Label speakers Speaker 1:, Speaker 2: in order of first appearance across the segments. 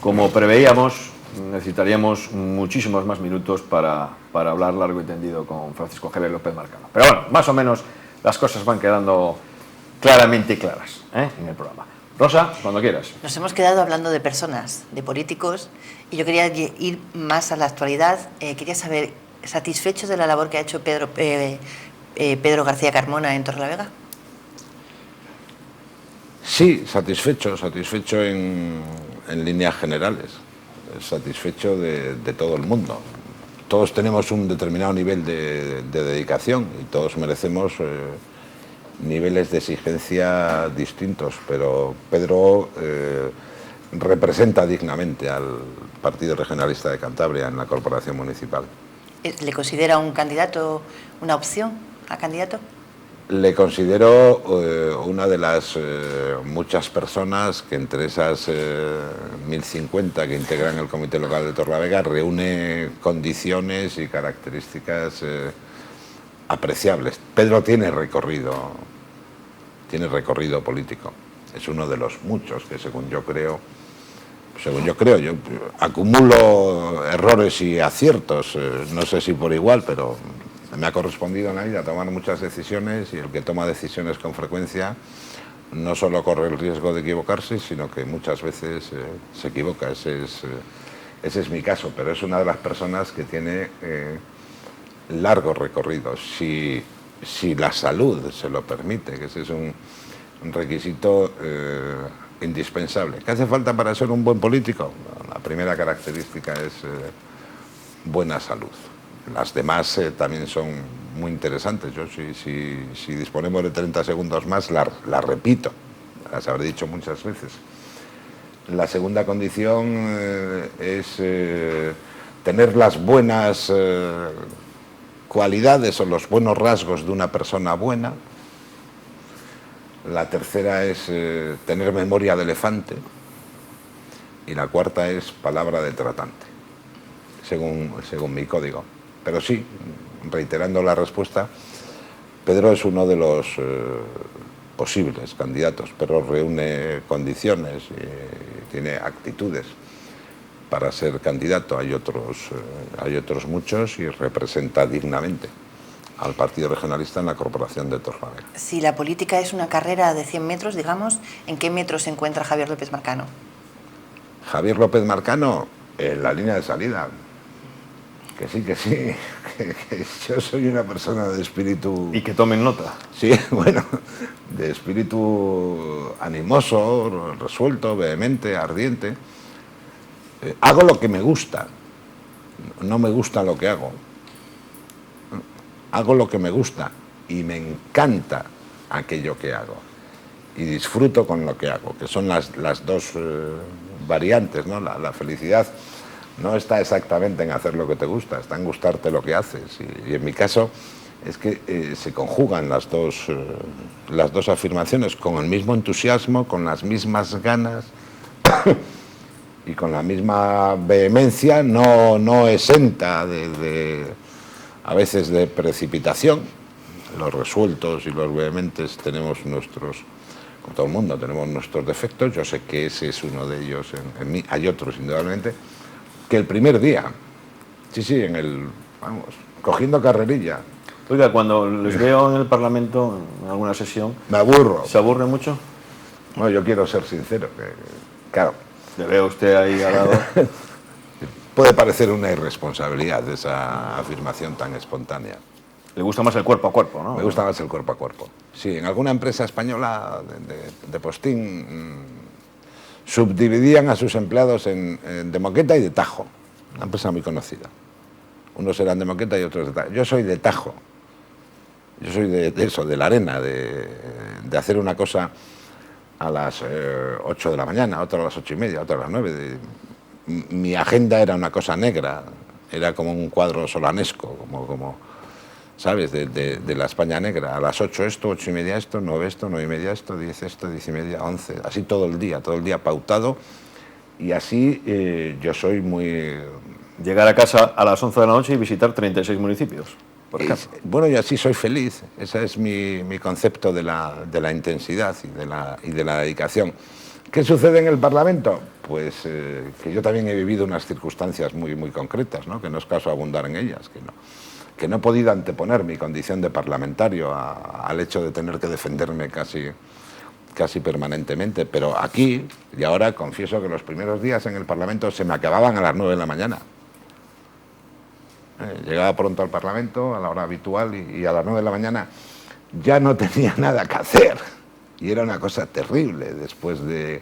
Speaker 1: como preveíamos, necesitaríamos muchísimos más minutos para hablar largo y tendido con Francisco Javier López Marcano. Pero bueno, más o menos las cosas van quedando claramente claras en el programa. Rosa, cuando quieras.
Speaker 2: Nos hemos quedado hablando de personas, de políticos, y yo quería ir más a la actualidad. Quería saber, ¿satisfecho de la labor que ha hecho Pedro García Carmona en Torrelavega?
Speaker 3: Sí, satisfecho en líneas generales, satisfecho de todo el mundo. Todos tenemos un determinado nivel de dedicación y todos merecemos niveles de exigencia distintos, pero Pedro representa dignamente al Partido Regionalista de Cantabria en la corporación municipal.
Speaker 2: ¿Le considera un candidato, una opción a candidato?
Speaker 3: Le considero una de las muchas personas que entre esas 1050 que integran el Comité Local de Torrelavega reúne condiciones y características apreciables. Pedro tiene recorrido político. Es uno de los muchos que según yo creo, yo acumulo errores y aciertos, no sé si por igual, pero me ha correspondido en la vida tomar muchas decisiones y el que toma decisiones con frecuencia no solo corre el riesgo de equivocarse, sino que muchas veces se equivoca. Ese es mi caso, pero es una de las personas que tiene largo recorrido. Si la salud se lo permite, que ese es un requisito indispensable. ¿Qué hace falta para ser un buen político? La primera característica es buena salud. Las demás también son muy interesantes. Yo si disponemos de 30 segundos más, las repito, las habré dicho muchas veces. La segunda condición es tener las buenas cualidades o los buenos rasgos de una persona buena. La tercera es tener memoria de elefante. Y la cuarta es palabra de tratante, según mi código. Pero sí, reiterando la respuesta, Pedro es uno de los posibles candidatos, pero reúne condiciones y tiene actitudes para ser candidato. Hay otros muchos y representa dignamente al Partido Regionalista en la Corporación de Torrelavega.
Speaker 2: Si la política es una carrera de 100 metros, digamos, ¿en qué metros se encuentra Javier López Marcano?
Speaker 3: Javier López Marcano, en la línea de salida. Que sí, que yo soy una persona de espíritu...
Speaker 1: Y que tomen nota.
Speaker 3: Sí, bueno, de espíritu animoso, resuelto, vehemente, ardiente. Hago lo que me gusta, no me gusta lo que hago. Hago lo que me gusta y me encanta aquello que hago. Y disfruto con lo que hago, que son las dos variantes, ¿no? La felicidad no está exactamente en hacer lo que te gusta, está en gustarte lo que haces. Y en mi caso es que se conjugan las dos afirmaciones con el mismo entusiasmo, con las mismas ganas y con la misma vehemencia, no exenta a veces de precipitación. Los resueltos y los vehementes tenemos nuestros, como todo el mundo, tenemos nuestros defectos. Yo sé que ese es uno de ellos en mí, hay otros indudablemente. Que el primer día, cogiendo carrerilla.
Speaker 1: Oiga, cuando les veo en el Parlamento, en alguna sesión...
Speaker 3: Me aburro.
Speaker 1: ¿Se aburre mucho?
Speaker 3: No, yo quiero ser sincero, claro.
Speaker 1: Le veo usted ahí al lado.
Speaker 3: Puede parecer una irresponsabilidad esa afirmación tan espontánea.
Speaker 1: Le gusta más el cuerpo a cuerpo, ¿no?
Speaker 3: Me gusta más el cuerpo a cuerpo. Sí, en alguna empresa española de postín... subdividían a sus empleados de Moqueta y de Tajo, una empresa muy conocida. Unos eran de Moqueta y otros de Tajo. Yo soy de Tajo, yo soy de eso, de la arena, de hacer una cosa a las 8 de la mañana, otra a las 8:30, otra a las 9. Mi agenda era una cosa negra, era como un cuadro solanesco, como ¿sabes? De la España negra. A las 8 esto, 8:30 esto, 9 esto, 9:30 esto, 10 esto, 10:30, 11. Así todo el día pautado. Y así yo soy muy...
Speaker 1: Llegar a casa a las 11 de la noche y visitar 36 municipios, por ejemplo.
Speaker 3: Bueno, y así soy feliz. Ese es mi concepto de la intensidad y de la dedicación. ¿Qué sucede en el Parlamento? pues que yo también he vivido unas circunstancias muy, muy concretas, ¿no? Que no es caso abundar en ellas, que no he podido anteponer mi condición de parlamentario al hecho de tener que defenderme casi permanentemente, pero aquí, y ahora confieso que los primeros días en el Parlamento se me acababan a las 9 de la mañana. Llegaba pronto al Parlamento, a la hora habitual, y a las 9 de la mañana ya no tenía nada que hacer. Y era una cosa terrible después de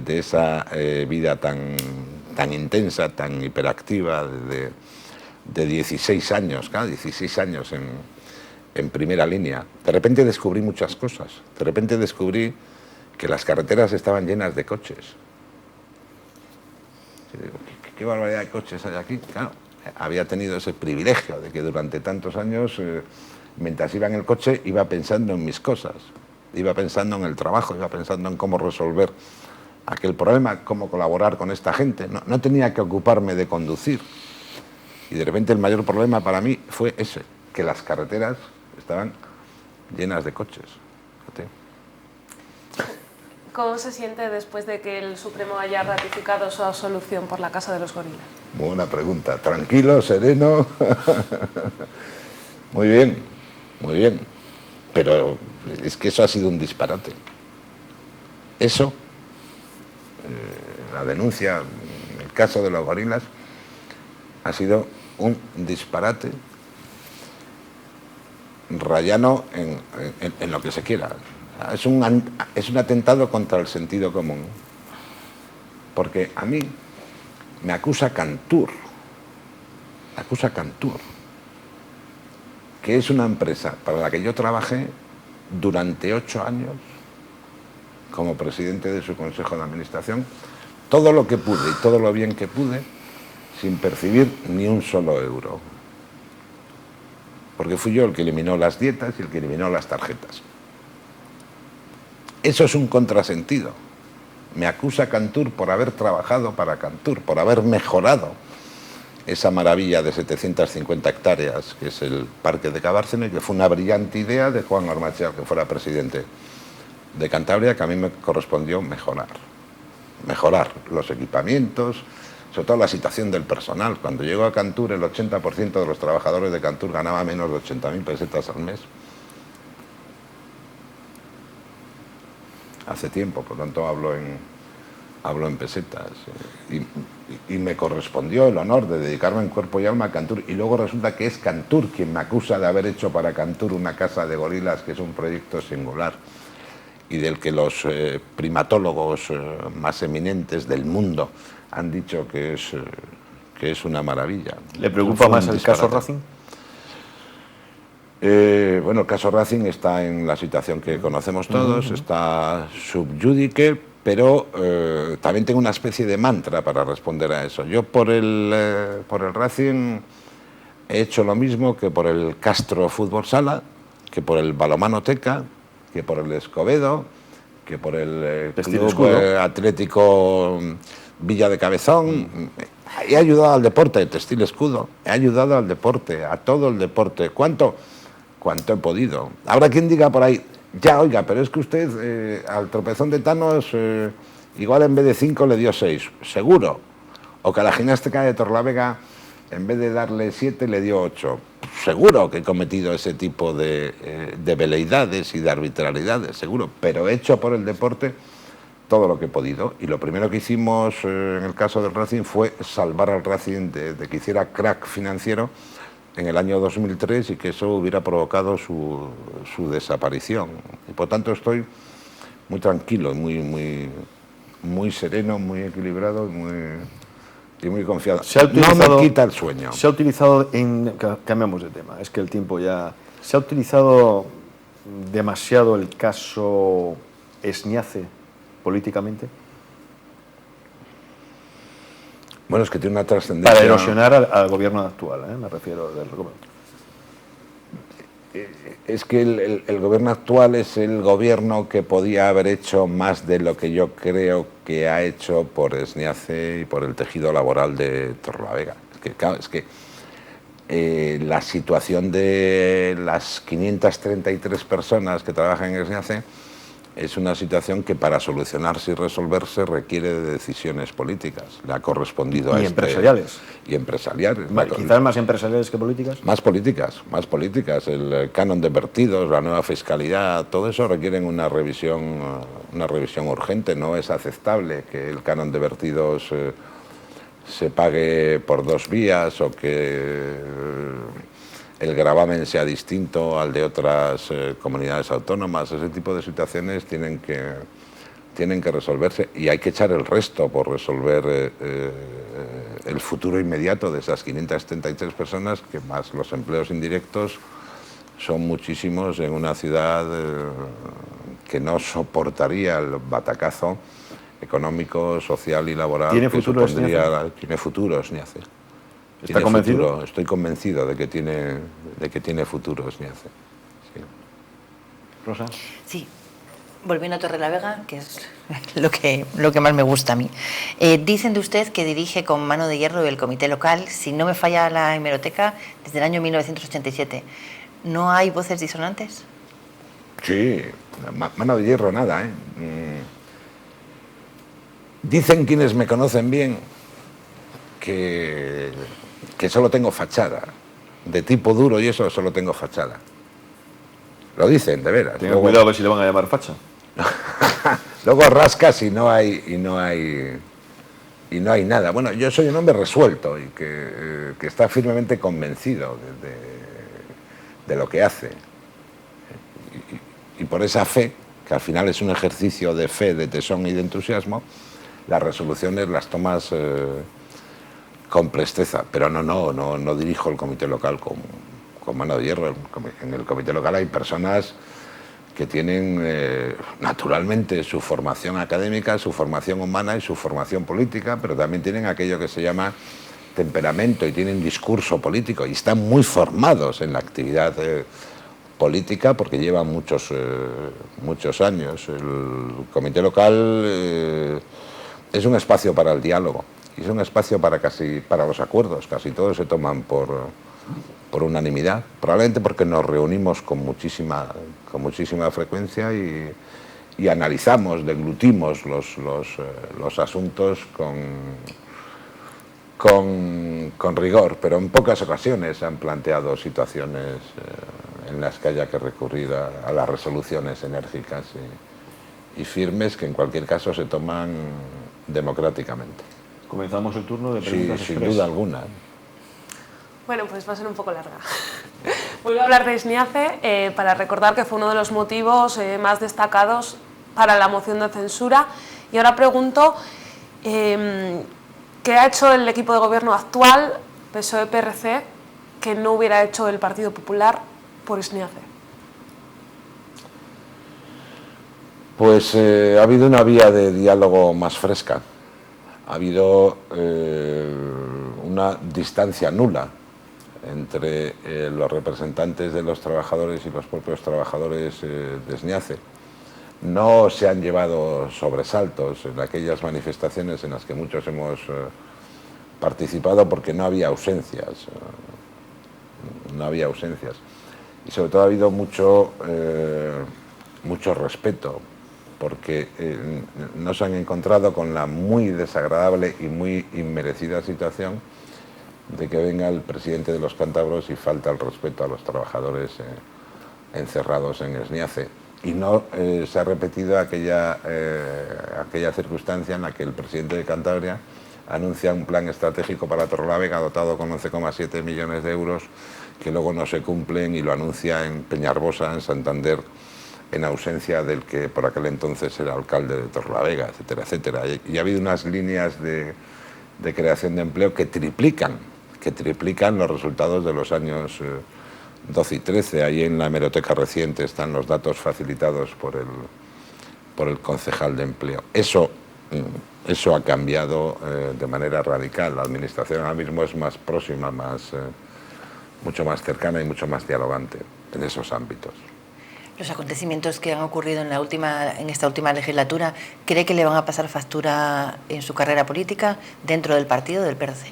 Speaker 3: esa vida tan intensa, tan hiperactiva, de 16 años, claro, 16 años en primera línea. De repente descubrí muchas cosas. De repente descubrí que las carreteras estaban llenas de coches. ¿Qué barbaridad de coches hay aquí? Claro, había tenido ese privilegio de que durante tantos años, mientras iba en el coche, iba pensando en mis cosas. Iba pensando en el trabajo, iba pensando en cómo resolver aquel problema, cómo colaborar con esta gente. No tenía que ocuparme de conducir. Y de repente el mayor problema para mí fue ese, que las carreteras estaban llenas de coches. Fíjate.
Speaker 4: ¿Cómo se siente después de que el Supremo haya ratificado su absolución por la Casa de los Gorilas?
Speaker 3: Buena pregunta. Tranquilo, sereno. Muy bien, muy bien. Pero es que eso ha sido un disparate. Eso, la denuncia, el caso de los gorilas, ha sido un disparate rayano en lo que se quiera. Es un atentado contra el sentido común. Porque a mí me acusa Cantur, que es una empresa para la que yo trabajé durante 8 años como presidente de su consejo de administración, todo lo que pude y todo lo bien que pude, sin percibir ni un solo euro. Porque fui yo el que eliminó las dietas y el que eliminó las tarjetas. Eso es un contrasentido. Me acusa Cantur por haber trabajado para Cantur, por haber mejorado esa maravilla de 750 hectáreas que es el Parque de Cabárceno, y que fue una brillante idea de Juan Ormachea, que fuera presidente de Cantabria, que a mí me correspondió mejorar los equipamientos, sobre todo la situación del personal. Cuando llegó a Cantur, el 80% de los trabajadores de Cantur ganaba menos de 80.000 pesetas al mes. Hace tiempo, por tanto hablo en pesetas. Y me correspondió el honor de dedicarme en cuerpo y alma a Cantur, y luego resulta que es Cantur quien me acusa de haber hecho para Cantur una casa de gorilas, que es un proyecto singular y del que los primatólogos más eminentes del mundo han dicho que es una maravilla.
Speaker 1: ¿Le preocupa más el caso Racing?
Speaker 3: Bueno, el caso Racing está en la situación que conocemos todos, está sub judice, pero también tengo una especie de mantra para responder a eso. Yo por el Racing he hecho lo mismo que por el Castro Fútbol Sala, que por el Balomanoteca, que por el Escobedo, que por el Club Atlético Villa de Cabezón. He ayudado al deporte, Textil Escudo, he ayudado al deporte, a todo el deporte. ¿Cuánto he podido? Habrá quien diga por ahí, ya, oiga, pero es que usted al tropezón de Thanos igual en vez de 5 le dio 6, seguro. O que a la gimnástica de Torlavega en vez de darle 7 le dio 8. Seguro que he cometido ese tipo de veleidades y de arbitrariedades, seguro. Pero he hecho por el deporte todo lo que he podido. Y lo primero que hicimos en el caso del Racing fue salvar al Racing de que hiciera crack financiero en el año 2003 y que eso hubiera provocado su desaparición. Y por tanto estoy muy tranquilo, muy sereno, muy equilibrado y muy confiado. No me quita el sueño.
Speaker 1: Se ha utilizado, cambiamos de tema, es que el tiempo ya... ¿Se ha utilizado demasiado el caso Esniace políticamente?
Speaker 3: Bueno, es que tiene una trascendencia...
Speaker 1: Para erosionar al gobierno actual, me refiero.
Speaker 3: Es que el gobierno actual es el gobierno que podía haber hecho más de lo que yo creo que ha hecho por Esniace y por el tejido laboral de Torlavega. Es que la situación de las 533 personas que trabajan en Esniace es una situación que para solucionarse y resolverse requiere de decisiones políticas. Le ha correspondido a
Speaker 1: Y empresariales.
Speaker 3: Y empresariales.
Speaker 1: Quizás más empresariales que políticas.
Speaker 3: Más políticas, más políticas. El canon de vertidos, la nueva fiscalidad, todo eso requieren una revisión urgente. No es aceptable que el canon de vertidos se pague por dos vías o que el gravamen sea distinto al de otras comunidades autónomas. Ese tipo de situaciones tienen que resolverse, y hay que echar el resto por resolver el futuro inmediato de esas 573 personas, que más los empleos indirectos son muchísimos en una ciudad que no soportaría el batacazo económico, social y laboral.
Speaker 1: ¿Tiene futuro
Speaker 3: supondría, tiene futuro SNIACE.
Speaker 1: ¿Está convencido?
Speaker 3: Futuro. Estoy convencido de que tiene futuro SNIACE. Sí.
Speaker 1: Rosa.
Speaker 2: Sí, volviendo a Torrelavega, que es lo que más me gusta a mí. Dicen de usted que dirige con mano de hierro el comité local, si no me falla la hemeroteca, desde el año 1987. ¿No hay voces disonantes?
Speaker 3: Sí, mano de hierro nada, ¿eh? Dicen quienes me conocen bien que solo tengo fachada, de tipo duro, y eso solo tengo fachada. Lo dicen, de veras.
Speaker 1: Tenga cuidado a ver si le van a llamar facha.
Speaker 3: Luego rascas y no hay nada. Bueno, yo soy un hombre resuelto y que está firmemente convencido de lo que hace. Y por esa fe, que al final es un ejercicio de fe, de tesón y de entusiasmo, las resoluciones las tomas con presteza. Pero no dirijo el comité local con mano de hierro. En el comité local hay personas que tienen naturalmente su formación académica, su formación humana y su formación política, pero también tienen aquello que se llama temperamento y tienen discurso político, y están muy formados en la actividad política porque llevan muchos años. El comité local es un espacio para el diálogo y es un espacio para los acuerdos. Casi todos se toman por unanimidad, probablemente porque nos reunimos con muchísima frecuencia y analizamos, deglutimos los asuntos con rigor, pero en pocas ocasiones se han planteado situaciones en las que haya que recurrir a las resoluciones enérgicas y firmes, que en cualquier caso se toman democráticamente.
Speaker 1: Comenzamos el turno de preguntas
Speaker 3: Sí, sin
Speaker 1: express.
Speaker 3: duda alguna.
Speaker 4: Bueno, pues va a ser un poco larga. Voy a hablar de SNIACE para recordar que fue uno de los motivos más destacados para la moción de censura. Y ahora pregunto, ¿qué ha hecho el equipo de gobierno actual, PSOE-PRC, que no hubiera hecho el Partido Popular por SNIACE?
Speaker 3: Pues ha habido una vía de diálogo más fresca. Ha habido una distancia nula entre los representantes de los trabajadores y los propios trabajadores de SNIACE. No se han llevado sobresaltos en aquellas manifestaciones en las que muchos hemos participado, porque no había ausencias. Y sobre todo ha habido mucho respeto, porque no se han encontrado con la muy desagradable y muy inmerecida situación de que venga el presidente de los cántabros y falta el respeto a los trabajadores encerrados en SNIACE. Y no se ha repetido aquella circunstancia en la que el presidente de Cantabria anuncia un plan estratégico para Torrelavega dotado con 11,7 millones de euros, que luego no se cumplen, y lo anuncia en Peñarbosa, en Santander, en ausencia del que por aquel entonces era alcalde de Torrelavega, etcétera, etcétera. Y ha habido unas líneas de creación de empleo que triplican los resultados de los años 12 y 13. Ahí en la hemeroteca reciente están los datos facilitados por el concejal de empleo. Eso ha cambiado de manera radical. La administración ahora mismo es más próxima, mucho más cercana y mucho más dialogante en esos ámbitos.
Speaker 2: Los acontecimientos que han ocurrido en esta última legislatura, ¿cree que le van a pasar factura en su carrera política dentro del partido del PRC?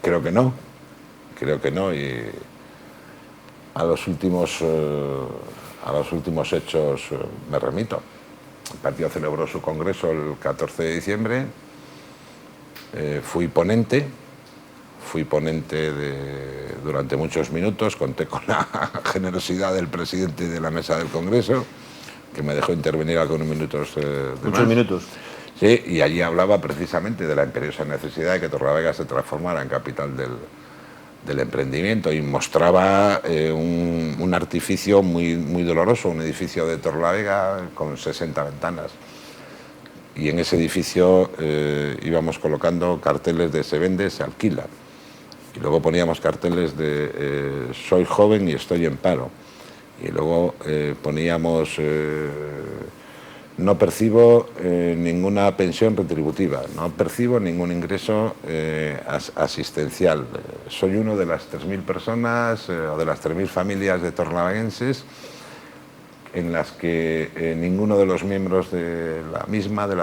Speaker 3: Creo que no, y a los últimos a los últimos hechos me remito. El partido celebró su congreso el 14 de diciembre, fui ponente durante muchos minutos, conté con la generosidad del presidente de la mesa del congreso, que me dejó intervenir algunos minutos
Speaker 1: Muchos minutos.
Speaker 3: Sí, y allí hablaba precisamente de la imperiosa necesidad de que Torrelavega se transformara en capital del emprendimiento y mostraba un artificio muy doloroso, un edificio de Torrelavega con 60 ventanas. Y en ese edificio íbamos colocando carteles de se vende, se alquila. Y luego poníamos carteles de soy joven y estoy en paro. Y luego poníamos no percibo ninguna pensión retributiva, no percibo ningún ingreso asistencial. Soy uno de las 3.000 personas o de las 3.000 familias de torrelaveenses en las que ninguno de los miembros de la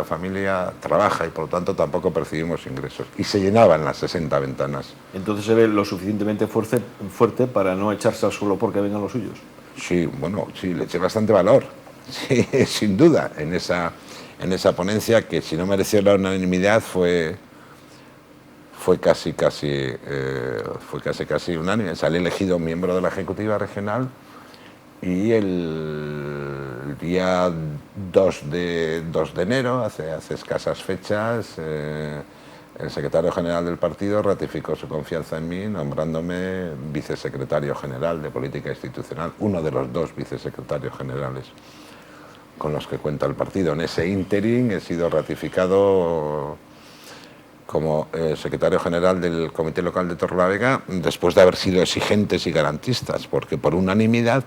Speaker 3: familia, trabaja y por lo tanto tampoco percibimos ingresos. Y se llenaban las 60 ventanas.
Speaker 1: Entonces se ve lo suficientemente fuerte para no echarse al suelo porque vengan los suyos.
Speaker 3: Sí, bueno, sí, le eché bastante valor, sí, sin duda, en esa ponencia que si no mereció la unanimidad fue casi unánime. Salí elegido miembro de la Ejecutiva Regional y el día 2 de enero, hace escasas fechas, el secretario general del partido ratificó su confianza en mí, nombrándome vicesecretario general de Política Institucional, uno de los 2 vicesecretarios generales con los que cuenta el partido. En ese ínterin he sido ratificado como secretario general del Comité Local de Torrelavega, después de haber sido exigentes y garantistas, porque por unanimidad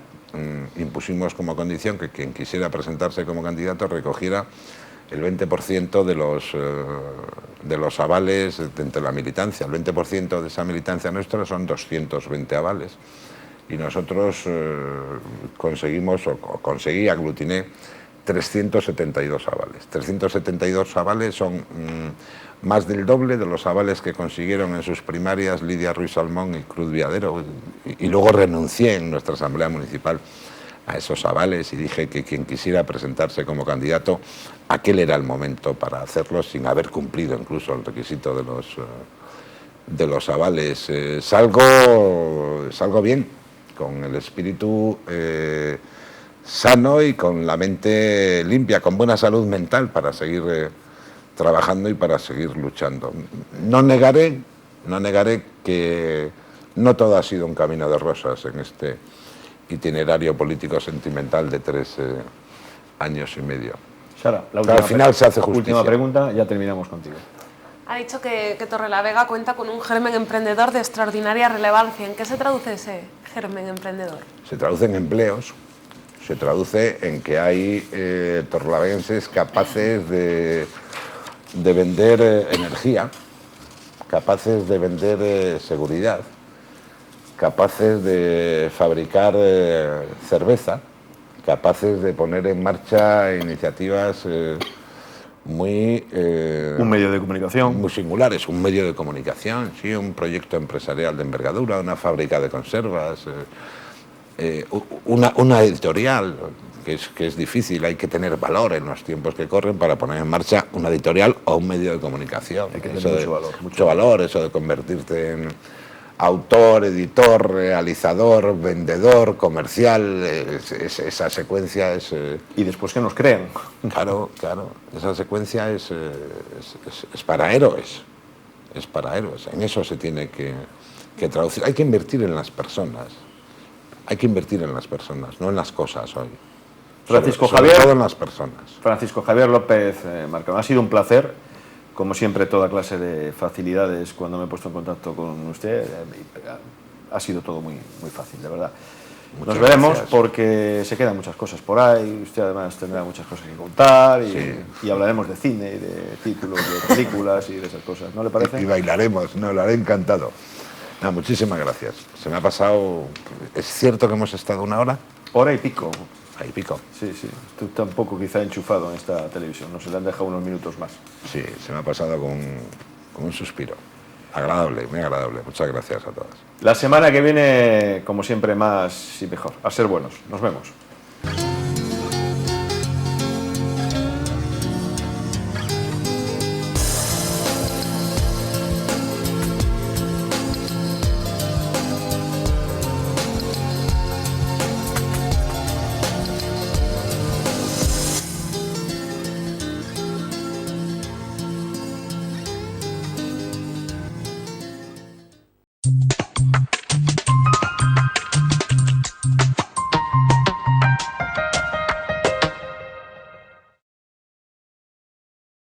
Speaker 3: impusimos como condición que quien quisiera presentarse como candidato recogiera el 20% de los avales entre la militancia. El 20% de esa militancia nuestra son 220 avales. Y nosotros conseguí, aglutiné 372 avales. 372 avales son más del doble de los avales que consiguieron en sus primarias Lidia Ruiz Salmón y Cruz Viadero. Y luego renuncié en nuestra Asamblea Municipal a esos avales y dije que quien quisiera presentarse como candidato, aquel era el momento para hacerlo sin haber cumplido incluso el requisito de los avales. Salgo bien, con el espíritu sano y con la mente limpia, con buena salud mental para seguir trabajando y para seguir luchando. No negaré que no todo ha sido un camino de rosas en este itinerario político sentimental de 3 años y medio.
Speaker 1: Sara,
Speaker 3: al final se hace justicia.
Speaker 1: Última pregunta, ya terminamos contigo.
Speaker 4: Ha dicho que Torrelavega cuenta con un germen emprendedor de extraordinaria relevancia. ¿En qué se traduce ese germen emprendedor?
Speaker 3: Se traduce en empleos, se traduce en que hay torrelavenses capaces de vender energía, capaces de vender seguridad, capaces de fabricar cerveza, capaces de poner en marcha iniciativas un
Speaker 1: medio de comunicación.
Speaker 3: Muy singulares, un medio de comunicación, sí, un proyecto empresarial de envergadura, una fábrica de conservas, una editorial, que es difícil, hay que tener valor en los tiempos que corren para poner en marcha una editorial o un medio de comunicación.
Speaker 1: Hay que tener
Speaker 3: mucho valor, eso de convertirte en autor, editor, realizador, vendedor, comercial, esa secuencia es...
Speaker 1: Y después que nos crean.
Speaker 3: Claro, esa secuencia es para héroes, en eso se tiene que traducir. Hay que invertir en las personas, no en las cosas hoy.
Speaker 1: Francisco
Speaker 3: sobre
Speaker 1: Javier,
Speaker 3: todo en las personas.
Speaker 1: Francisco Javier López Marcano, ha sido un placer. Como siempre, toda clase de facilidades cuando me he puesto en contacto con usted. Ha sido todo muy fácil, de verdad. Nos veremos gracias. Porque se quedan muchas cosas por ahí. Usted además tendrá muchas cosas que contar y hablaremos de cine y de títulos, de películas y de esas cosas. ¿No le parece?
Speaker 3: Y bailaremos, no, lo haré encantado. No, muchísimas gracias. Se me ha pasado... ¿Es cierto que hemos estado 1 hora?
Speaker 1: Hora y pico.
Speaker 3: Ahí pico.
Speaker 1: Sí. Tú tampoco quizá enchufado en esta televisión. No se le han dejado unos minutos más.
Speaker 3: Sí, se me ha pasado con un suspiro. Agradable, muy agradable. Muchas gracias a todas.
Speaker 1: La semana que viene, como siempre, más y mejor. A ser buenos. Nos vemos.